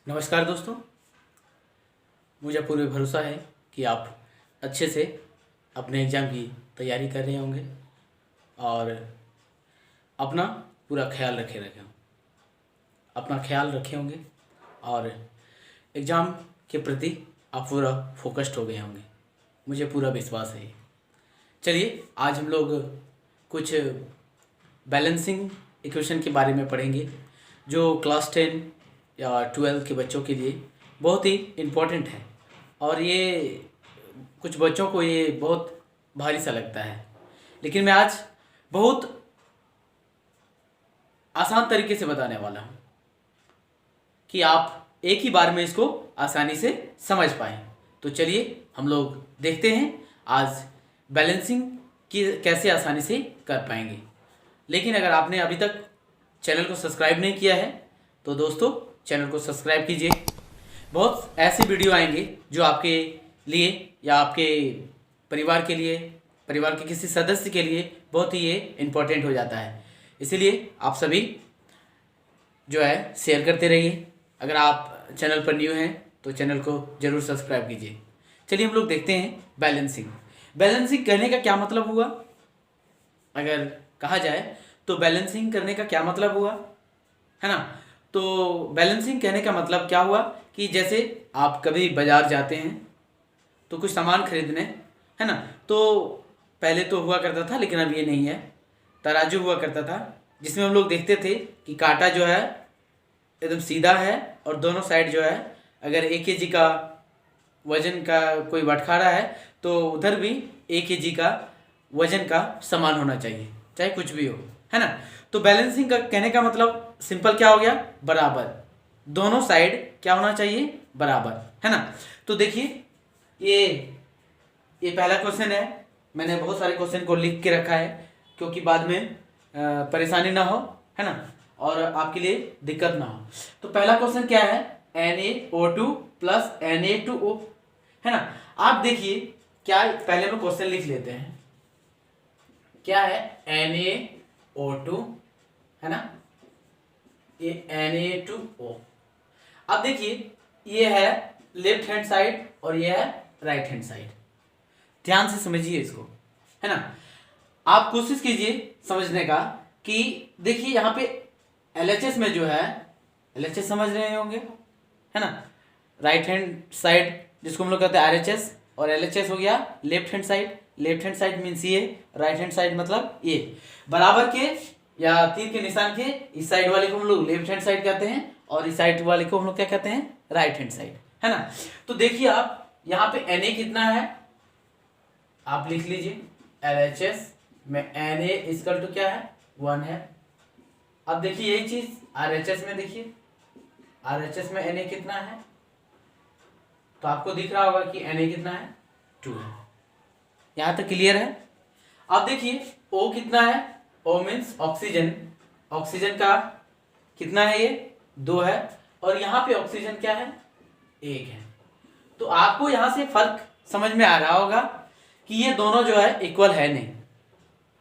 नमस्कार दोस्तों। मुझे पूरे भरोसा है कि आप अच्छे से अपने एग्ज़ाम की तैयारी कर रहे होंगे और अपना पूरा ख्याल अपना ख्याल रखे होंगे और एग्ज़ाम के प्रति आप पूरा फोकस्ड हो गए होंगे। मुझे पूरा विश्वास है। चलिए आज हम लोग कुछ बैलेंसिंग इक्वेशन के बारे में पढ़ेंगे जो क्लास 10 या 12 के बच्चों के लिए बहुत ही इम्पोर्टेंट है और ये कुछ बच्चों को ये बहुत भारी सा लगता है, लेकिन मैं आज बहुत आसान तरीके से बताने वाला हूँ कि आप एक ही बार में इसको आसानी से समझ पाएँ। तो चलिए हम लोग देखते हैं आज बैलेंसिंग की कैसे आसानी से कर पाएंगे। लेकिन अगर आपने अभी तक चैनल को सब्सक्राइब नहीं किया है तो दोस्तों चैनल को सब्सक्राइब कीजिए। बहुत ऐसे वीडियो आएंगे जो आपके लिए या आपके परिवार के लिए, परिवार के किसी सदस्य के लिए बहुत ही ये इम्पोर्टेंट हो जाता है। इसीलिए आप सभी जो है शेयर करते रहिए। अगर आप चैनल पर न्यू हैं तो चैनल को ज़रूर सब्सक्राइब कीजिए। चलिए हम लोग देखते हैं बैलेंसिंग। बैलेंसिंग कहने का क्या मतलब हुआ? अगर कहा जाए तो बैलेंसिंग करने का क्या मतलब हुआ, है ना? तो बैलेंसिंग कहने का मतलब क्या हुआ कि जैसे आप कभी बाज़ार जाते हैं तो कुछ सामान खरीदने, है ना? तो पहले तो हुआ करता था, लेकिन अब ये नहीं है। तराजू हुआ करता था जिसमें हम लोग देखते थे कि कांटा जो है एकदम सीधा है और दोनों साइड जो है, अगर 1 kg का वजन का कोई बटखारा है तो उधर भी 1 kg का वजन का सामान होना चाहिए, चाहे कुछ भी हो, है ना? तो बैलेंसिंग का कहने का मतलब सिंपल क्या हो गया? बराबर। दोनों साइड क्या होना चाहिए? बराबर, है ना? तो देखिए ये पहला क्वेश्चन है। मैंने बहुत सारे क्वेश्चन को लिख के रखा है क्योंकि बाद में परेशानी ना हो, है ना, और आपके लिए दिक्कत ना हो। तो पहला क्वेश्चन क्या है? NaO2 प्लस Na2O, है ना? आप देखिए क्या, पहले हम क्वेश्चन लिख लेते हैं। क्या है? NaO2, है ना, ये Na2O। अब देखिए ये है लेफ्ट हैंड साइड और ये है राइट हैंड साइड। ध्यान से समझिए इसको, है ना? आप कोशिश कीजिए समझने का कि देखिए यहाँ पे LHS में जो है, LHS समझ रहे होंगे, है ना? राइट हैंड साइड जिसको हम लोग कहते हैं RHS, और LHS हो गया left hand side. Left hand side means ये, राइट हैंड साइड मतलब ये। बराबर के या तीर के निशान के इस साइड वाले को हम लोग लेफ्ट हैंड साइड कहते हैं और इस साइड वाले को हम लोग क्या कहते हैं? राइट हैंड साइड, है ना? तो देखिए आप यहाँ पे Na कितना है आप लिख लीजिए। LHS में Na इक्वल टू क्या है? 1 है। अब देखिए यही चीज RHS में, देखिए RHS में Na कितना है तो आपको दिख रहा होगा कि Na कितना है? 2 है। यहां तक क्लियर है? अब देखिए O कितना है? O means oxygen. ऑक्सीजन का कितना है? ये 2 है। और यहाँ पे ऑक्सीजन क्या है? 1 है। तो आपको यहां से फर्क समझ में आ रहा होगा कि ये दोनों जो है इक्वल है नहीं।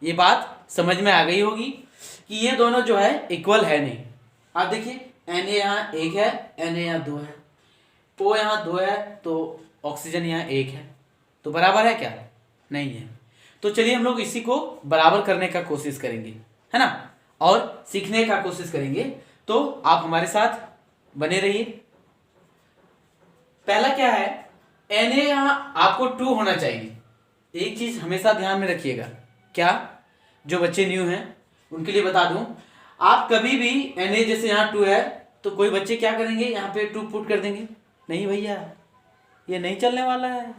ये बात समझ में आ गई होगी कि ये दोनों जो है इक्वल है नहीं। आप देखिए Na यहाँ 1 है, Na यहाँ 2 है, O यहाँ 2 है, तो ऑक्सीजन यहाँ 1 है। तो बराबर है क्या? नहीं है। तो चलिए हम लोग इसी को बराबर करने का कोशिश करेंगे, है ना, और सीखने का कोशिश करेंगे। तो आप हमारे साथ बने रहिए। पहला क्या है? Na यहाँ आपको 2 होना चाहिए। एक चीज हमेशा ध्यान में रखिएगा, क्या, जो बच्चे न्यू हैं उनके लिए बता दूं, आप कभी भी Na जैसे यहाँ 2 है तो कोई बच्चे क्या करेंगे? यहाँ पे 2 पुट कर देंगे। नहीं भैया, ये नहीं चलने वाला है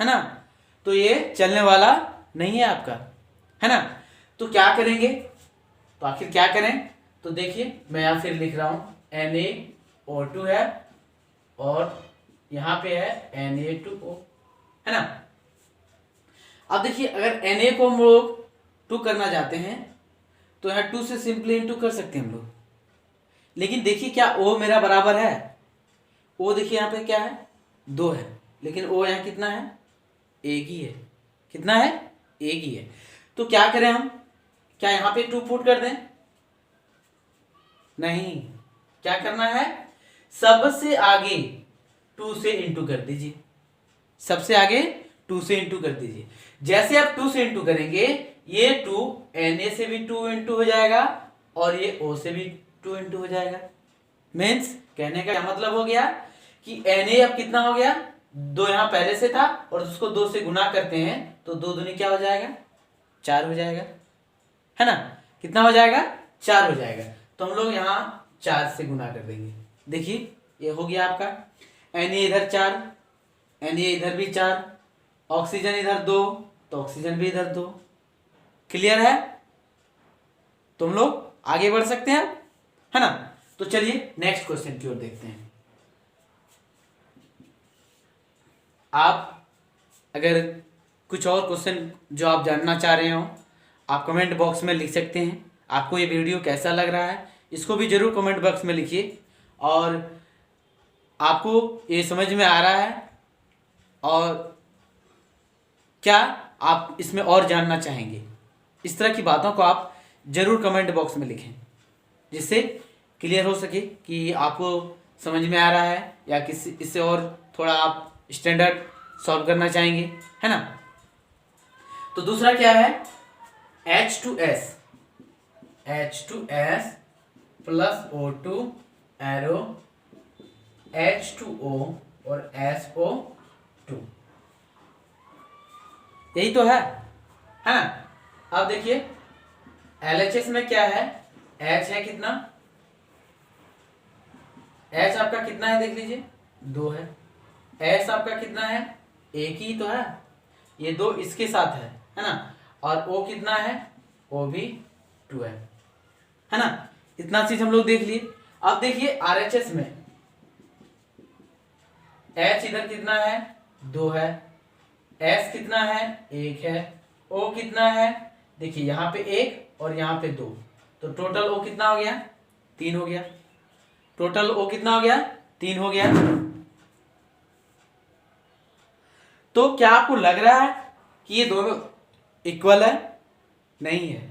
ना? तो ये चलने वाला नहीं है आपका, है ना? तो क्या करेंगे? तो आखिर क्या करें? तो देखिए मैं यहाँ फिर लिख रहा हूँ NaO2 है और यहाँ पे है Na2O, है ना? अब देखिए अगर Na को हम लोग 2 करना चाहते हैं तो यहाँ 2 से सिंपली इंटू कर सकते हैं हम लोग। लेकिन देखिए क्या O मेरा बराबर है? O देखिए यहाँ पे क्या है? 2 है, लेकिन O यहाँ कितना है? 1 ही है। कितना है? 1 ही है। तो क्या करें हम? क्या यहाँ पे 2 पुट कर दें? नहीं, क्या करना है? सबसे आगे 2 से इंटू कर दीजिए, सबसे आगे 2 से इंटू कर दीजिए। जैसे आप 2 से इंटू करेंगे, ये 2 Na से भी 2 इंटू हो जाएगा और ये O से भी 2 इंटू हो जाएगा। मीन्स कहने का क्या मतलब हो गया कि Na अब कितना हो गया, 2 यहाँ पहले से था और उसको 2 से गुना करते हैं तो 2 दूनी क्या हो जाएगा, 4 हो जाएगा, है ना। कितना हो जाएगा, 4 हो जाएगा। तो हम लोग यहाँ 4 से गुना कर देंगे। देखिए ये हो गया आपका Na इधर 4, Na इधर भी 4, ऑक्सीजन इधर 2 तो ऑक्सीजन भी इधर 2। क्लियर है। तो हम लोग आगे बढ़ सकते हैं, है ना। तो चलिए नेक्स्ट क्वेश्चन की ओर देखते हैं। आप अगर कुछ और क्वेश्चन जो आप जानना चाह रहे हो, आप कमेंट बॉक्स में लिख सकते हैं। आपको ये वीडियो कैसा लग रहा है इसको भी जरूर कमेंट बॉक्स में लिखिए, और आपको ये समझ में आ रहा है और क्या आप इसमें और जानना चाहेंगे, इस तरह की बातों को आप जरूर कमेंट बॉक्स में लिखें, जिससे क्लियर हो सके कि आपको समझ में आ रहा है या किसी इससे और थोड़ा आप स्टैंडर्ड सॉल्व करना चाहेंगे, है ना। तो दूसरा क्या है, H2S plus O2 arrow H2O और SO2, यही तो है ना। अब देखिए LHS में क्या है, H है कितना, H आपका कितना है देख लीजिए, 2 है। S आपका कितना है, एक ही तो है, ये 2 इसके साथ है ना। और O कितना है, O भी 2 है ना। इतना चीज हम लोग देख लिए। अब देखिए RHS में H इधर कितना है, 2 है, S कितना है, 1 है, O कितना है, देखिए यहाँ पे 1 और यहाँ पे 2, तो टोटल O कितना हो गया, 3 हो गया। टोटल O कितना हो गया, 3 हो गया। तो क्या आपको लग रहा है कि ये दोनों इक्वल है? नहीं है।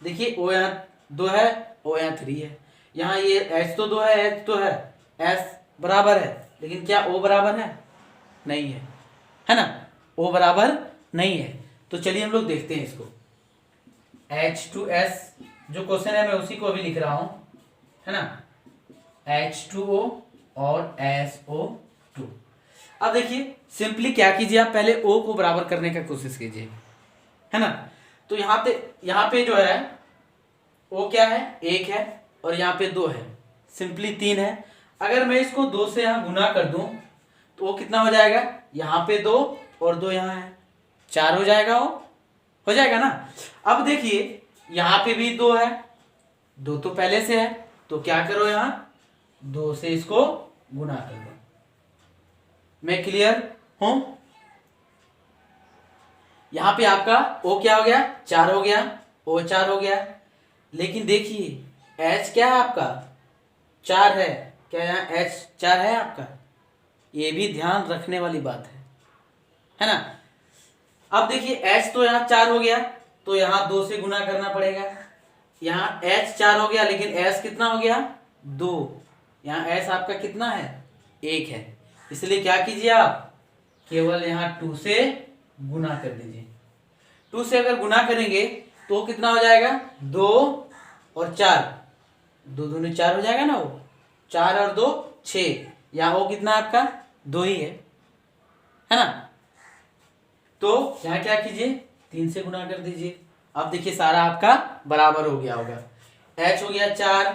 देखिए O यहाँ 2 है, O यहाँ 3 है, यहाँ ये H तो 2 है, H तो है, S बराबर है, लेकिन क्या O बराबर है? नहीं है ना। O बराबर नहीं है। तो चलिए हम लोग देखते हैं इसको। H2S जो क्वेश्चन है मैं उसी को अभी लिख रहा हूं, है ना, H2O और SO2। अब देखिए सिंपली क्या कीजिए, आप पहले O को बराबर करने का कोशिश कीजिए, है ना। तो यहाँ पे जो है O क्या है, 1 है और यहाँ पे 2 है, सिंपली 3 है। अगर मैं इसको 2 से यहाँ गुना कर दूं तो वो कितना हो जाएगा, यहाँ पे 2 और 2 यहाँ है, 4 हो जाएगा, वो हो जाएगा ना। अब देखिए यहाँ पे भी 2 है, 2 तो पहले से है, तो क्या करो यहाँ 2 से इसको गुना कर दो। मैं क्लियर हूं। यहाँ पे आपका O क्या हो गया, 4 हो गया, O 4 हो गया। लेकिन देखिए H क्या है आपका, 4 है, क्या यहाँ H 4 है आपका, ये भी ध्यान रखने वाली बात है ना। अब देखिए H तो यहाँ 4 हो गया, तो यहाँ 2 से गुना करना पड़ेगा। यहाँ H 4 हो गया, लेकिन S कितना हो गया, 2। यहाँ S आपका कितना है, 1 है, इसलिए क्या कीजिए आप केवल यहाँ 2 से गुना कर दीजिए। 2 से अगर गुना करेंगे तो कितना हो जाएगा, 2 और 4, 2 दूनी 4 हो जाएगा ना, वो 4 और 2 6, यहाँ वो कितना आपका 2 ही है ना। तो यहाँ क्या कीजिए, 3 से गुना कर दीजिए। अब देखिए सारा आपका बराबर हो गया होगा। H हो गया 4,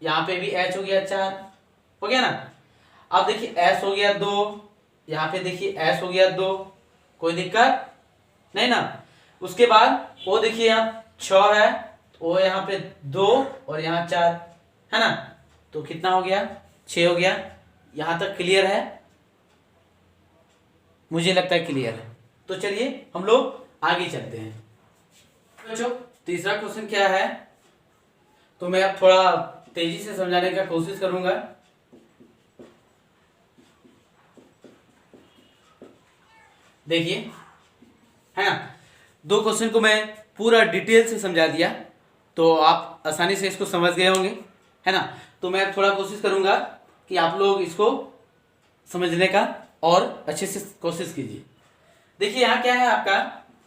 यहाँ पे भी H हो गया 4, हो गया ना। अब देखिए S हो गया 2, यहाँ पे देखिए S हो गया 2, कोई दिक्कत नहीं ना। उसके बाद O देखिए यहाँ 6 है, O यहाँ पे 2 और यहाँ 4 है ना, तो कितना हो गया, 6 हो गया। यहाँ तक क्लियर है, मुझे लगता है क्लियर है। तो चलिए हम लोग आगे चलते हैं। बच्चों तीसरा क्वेश्चन क्या है, तो मैं अब थोड़ा तेजी से समझाने का कोशिश करूंगा। देखिए, है ना, 2 क्वेश्चन को मैं पूरा डिटेल से समझा दिया, तो आप आसानी से इसको समझ गए होंगे, है ना। तो मैं अब थोड़ा कोशिश करूंगा कि आप लोग इसको समझने का और अच्छे से कोशिश कीजिए। देखिए यहाँ क्या है, आपका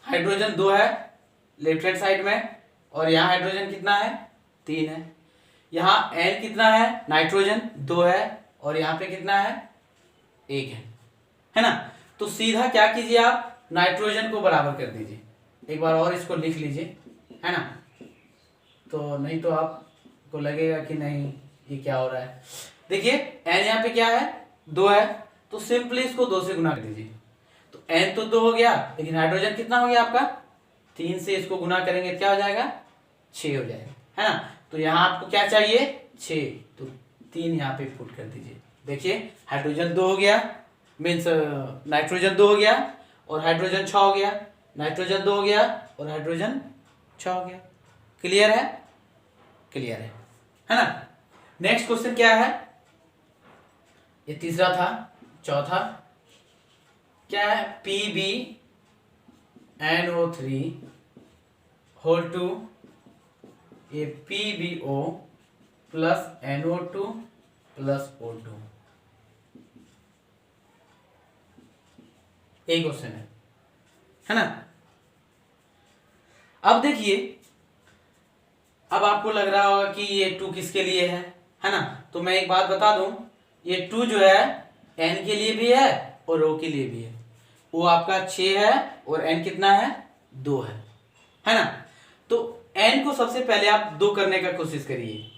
हाइड्रोजन 2 है लेफ्ट हैंड साइड में, और यहाँ हाइड्रोजन कितना है, 3 है। यहाँ N कितना है, नाइट्रोजन 2 है, और यहाँ पे कितना है, 1 है ना। तो सीधा क्या कीजिए, आप नाइट्रोजन को बराबर कर दीजिए। एक बार और इसको लिख लीजिए, है ना, तो नहीं तो आपको लगेगा कि नहीं ये क्या हो रहा है। देखिए N यहाँ पे क्या है, 2 है, तो सिंपली इसको 2 से गुना कर दीजिए। तो N तो 2 हो गया, लेकिन हाइड्रोजन कितना हो गया आपका, 3 से इसको गुना करेंगे क्या हो जाएगा, 6 हो जाएगा, है ना। तो यहाँ आपको क्या चाहिए, 6, तो 3 यहाँ पे पुट कर दीजिए। देखिए हाइड्रोजन 2 हो गया, मीन्स नाइट्रोजन 2 हो गया और हाइड्रोजन 6 हो गया, नाइट्रोजन 2 हो गया और हाइड्रोजन 6 हो गया। क्लियर है, क्लियर है ना। नेक्स्ट क्वेश्चन क्या है, ये तीसरा था। चौथा क्या है, PbNO3 होल टू ये PbO plus NO2 plus O2, एक क्वेश्चन है ना। अब देखिए, अब आपको लग रहा होगा कि ये 2 किसके लिए है ना। तो मैं एक बात बता दूं, ये 2 जो है N के लिए भी है और O के लिए भी है। O आपका 6 है और N कितना है, 2 है ना। तो N को सबसे पहले आप 2 करने का कोशिश करिए,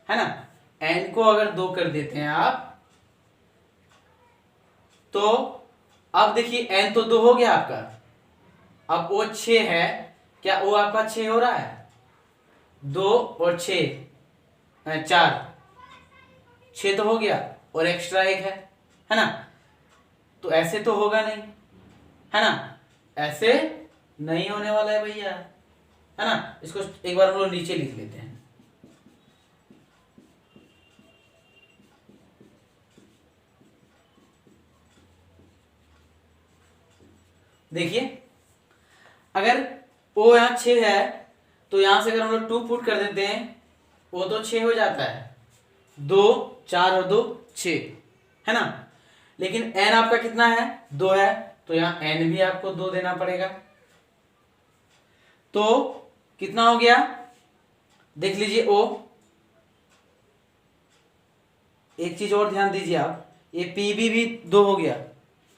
है ना। N को अगर 2 कर देते हैं आप, तो अब देखिए N तो 2 हो गया आपका, अब O 6 है, क्या O आपका 6 हो रहा है, 2 और 6 4, 6 तो हो गया और एक्स्ट्रा 1 है ना। तो ऐसे तो होगा नहीं, है ना, ऐसे नहीं होने वाला है भैया, है ना। इसको एक बार हम लोग नीचे लिख लेते हैं। देखिए अगर O यहाँ 6 है, तो यहां से अगर हम लोग 2 पुट कर देते हैं, O तो 6 हो जाता है, 2 4 और 2 6, है ना। लेकिन N आपका कितना है, 2 है, तो यहाँ N भी आपको 2 देना पड़ेगा। तो कितना हो गया, देख लीजिए O। एक चीज और ध्यान दीजिए आप, ये Pb भी 2 हो गया,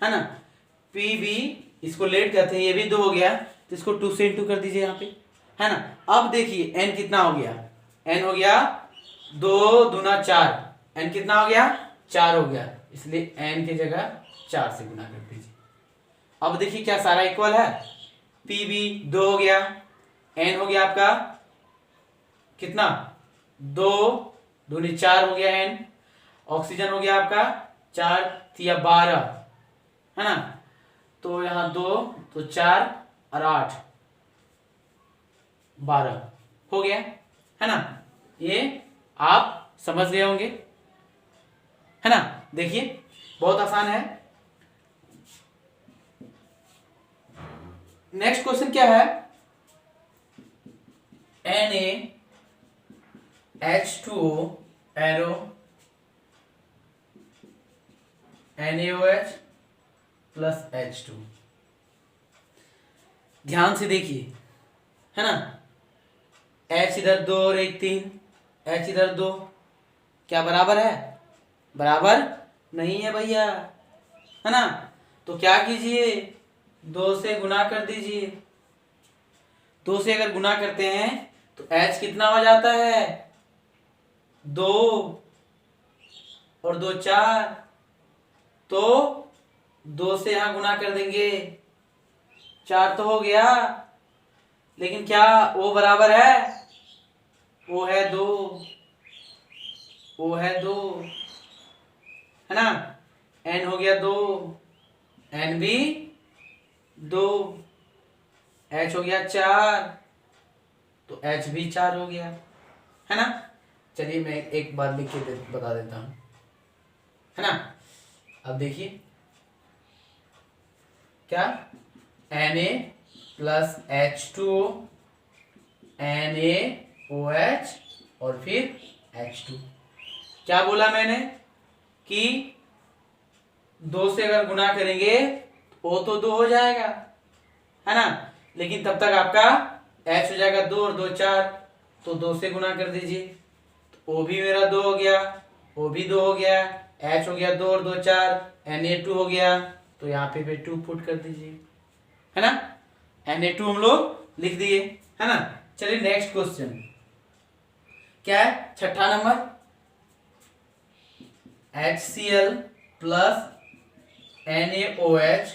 है ना। Pb इसको लेट करते हैं, ये भी 2 हो गया, तो इसको 2 से इंटू कर दीजिए यहाँ पे, है ना। अब देखिए N कितना हो गया, N हो गया 2 दूना 4, N कितना हो गया, 4 हो गया, इसलिए N की जगह 4 से गुना कर दीजिए। अब देखिए क्या सारा इक्वल है, Pb 2 हो गया, N हो गया आपका कितना, 2 दूनी 4 हो गया N, ऑक्सीजन हो गया आपका 4 तिया 12, है ना। तो यहाँ 2 तो 4 और 8 12 हो गया, है ना। ये आप समझ गए होंगे, है ना। देखिए बहुत आसान है। नेक्स्ट क्वेश्चन क्या है, NaH2O arrow NaOH plus H2। ध्यान से देखिए, है ना, H इधर 2 और 1 3, H इधर 2, क्या बराबर है, बराबर नहीं है भैया, है ना। तो क्या कीजिए, 2 से गुना कर दीजिए। 2 से अगर गुना करते हैं तो H कितना हो जाता है, 2 और 2 4, तो 2 से यहां गुना कर देंगे, 4 तो हो गया, लेकिन क्या O बराबर है, O है 2, O है 2, है ना। N हो गया 2, N भी 2, H हो गया 4, तो H भी 4 हो गया, है ना। चलिए मैं एक बार लिख के बता देता हूं, है ना। अब देखिए क्या, Na प्लस H2O NaOH और फिर H2, क्या बोला मैंने कि 2 से अगर गुना करेंगे ओ तो 2 हो जाएगा, है ना, लेकिन तब तक आपका h हो जाएगा 2 और 2 4, तो 2 से गुना कर दीजिए, तो ओ भी मेरा 2 हो गया, ओ भी 2 हो गया, h हो गया 2 और 2 4, Na2 हो गया, तो यहाँ पे भी 2 पुट कर दीजिए, है ना, Na2 हम लोग लिख दिए, है ना। चलिए नेक्स्ट क्वेश्चन क्या है, छठा number, HCl plus NaOH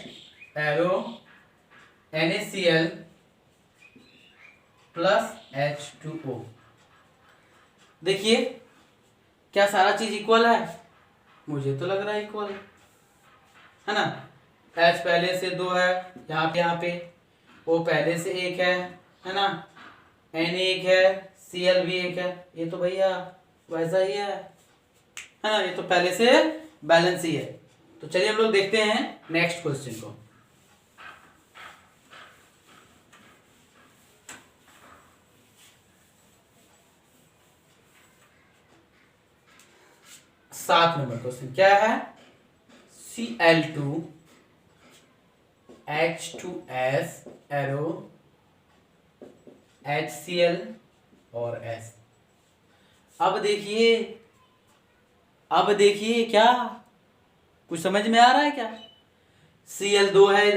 arrow NaCl plus H2O। देखिए क्या सारा चीज इक्वल है, मुझे तो लग रहा है इक्वल है ना। H पहले से 2 है, यहाँ पे O पहले से 1 है ना, Na 1 है, Cl भी 1 है, ये तो भैया वैसा ही है ना, ये तो पहले से बैलेंस ही है। तो चलिए हम लोग देखते हैं नेक्स्ट क्वेश्चन को। सात नंबर क्वेश्चन क्या है, Cl2 H2S एरो HCl और S। अब देखिए क्या कुछ समझ में आ रहा है क्या, Cl2 है,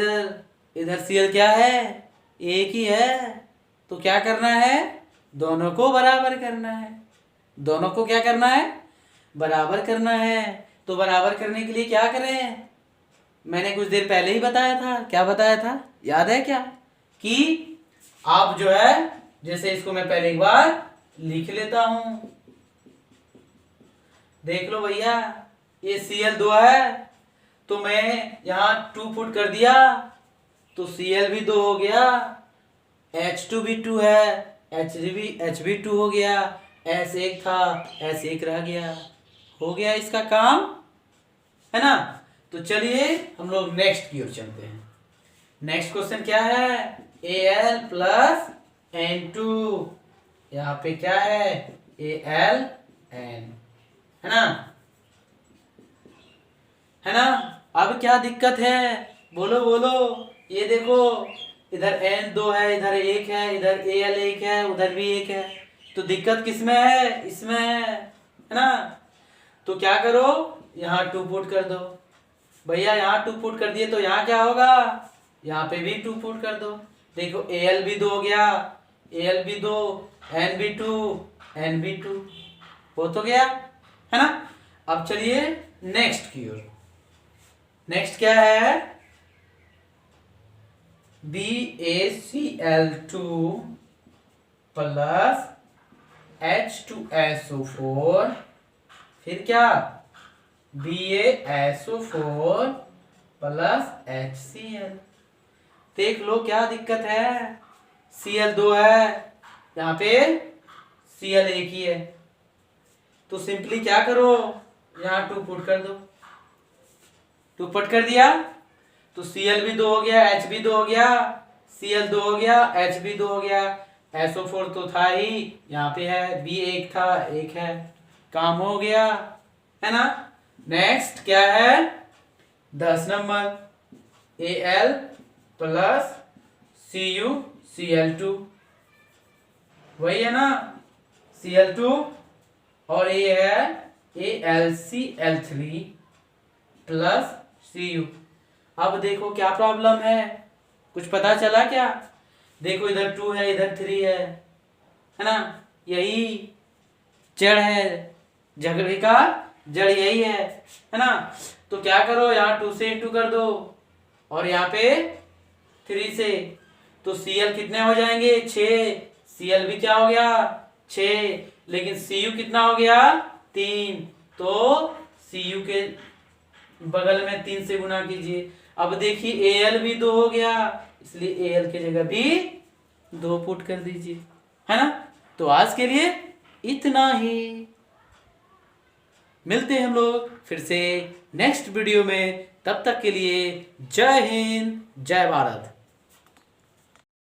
इधर Cl क्या है, एक ही है, तो क्या करना है, दोनों को बराबर करना है, दोनों को क्या करना है, बराबर करना है। तो बराबर करने के लिए क्या करें, मैंने कुछ देर पहले ही बताया था, क्या बताया था याद है क्या, कि आप जो है, जैसे इसको मैं पहले एक बार लिख लेता हूं, देख लो भैया, ये Cl2 है, तो मैं यहां 2 पुट कर दिया, तो Cl भी 2 हो गया, H2 भी 2 है, H भी 2 हो गया, S 1 था, S 1 रह गया, हो गया इसका काम, है ना। तो चलिए हम लोग नेक्स्ट की ओर चलते हैं। नेक्स्ट क्वेश्चन क्या है, Al प्लस N2, यहाँ पे क्या है, AlN, है ना। अब क्या दिक्कत है, बोलो बोलो, ये देखो इधर N2 है, इधर 1 है, इधर Al 1 है, उधर भी 1 है, तो दिक्कत किसमें है, इसमें है ना। तो क्या करो, यहाँ 2 पुट कर दो भैया, यहाँ 2 पुट कर दिए तो यहाँ क्या होगा, यहाँ पे भी 2 पुट कर दो, देखो Al भी 2 हो गया, Al भी 2, N भी 2, N भी 2 हो तो गया, है ना। अब चलिए नेक्स्ट की ओर, नेक्स्ट क्या है, BaCl2 प्लस H2SO4, फिर क्या, BaSO4 प्लस HCl। देख लो क्या दिक्कत है, Cl2 है, यहाँ पे Cl एक ही है, तो सिंपली क्या करो, यहाँ 2 पुट कर दो, 2 पुट कर दिया तो Cl भी 2 हो गया, H भी 2 हो गया, Cl 2 हो गया, H भी 2 हो गया, SO4 तो था ही, यहाँ पे है, B 1 था, 1 है, काम हो गया, है ना। नेक्स्ट क्या है, 10 नंबर, Al प्लस CuCl2, वही है ना, Cl2, और ये है AlCl3 प्लस Cu। अब देखो क्या प्रॉब्लम है, कुछ पता चला क्या, देखो इधर 2 है, इधर 3 है ना, यही जड़ है, झगड़े का जड़ यही है ना। तो क्या करो, यहाँ 2 से इंटू कर दो और यहाँ पे 3 से, तो Cl कितने हो जाएंगे, 6, Cl भी क्या हो गया, 6, लेकिन Cu कितना हो गया, 3, तो Cu के बगल में 3 से गुना कीजिए। अब देखिए Al भी 2 हो गया, इसलिए Al की जगह भी 2 पुट कर दीजिए, है ना। तो आज के लिए इतना ही, मिलते हैं हम लोग फिर से नेक्स्ट वीडियो में, तब तक के लिए जय हिंद जय भारत।